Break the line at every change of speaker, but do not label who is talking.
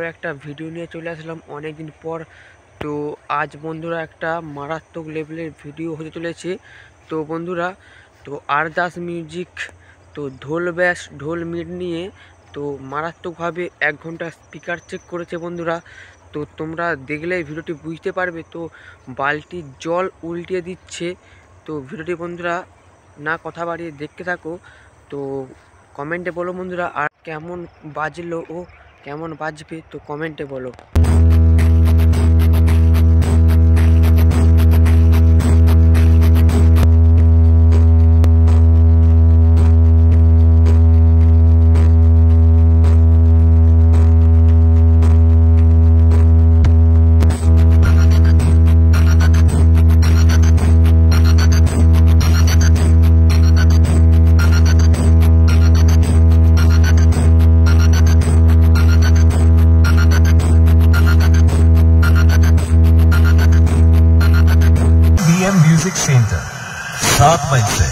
আরও একটা ভিডিও নিয়ে চলে আসলাম অনেক দিন পর। তো আজ বন্ধুরা একটা মারাত্মক লেভেলের ভিডিও হতে চলেছে। তো বন্ধুরা, তো আরদাস মিউজিক তো ঢোল মিট নিয়ে তো মারাত্মকভাবে 1 ঘন্টা স্পিকার চেক করেছে বন্ধুরা। তো তোমরা দেখলেই ভিডিওটি বুঝতে পারবে। তো বালতির জল উল্টিয়ে দিচ্ছে। তো ভিডিওটি বন্ধুরা না কথা বাড়িয়ে দেখতে থাকো। তো কমেন্টে বলো বন্ধুরা আর কেমন বাজলো ও কেমন বাজবে, তো কমেন্টে বলো।
म्यूजिक सेंटर 7 मई से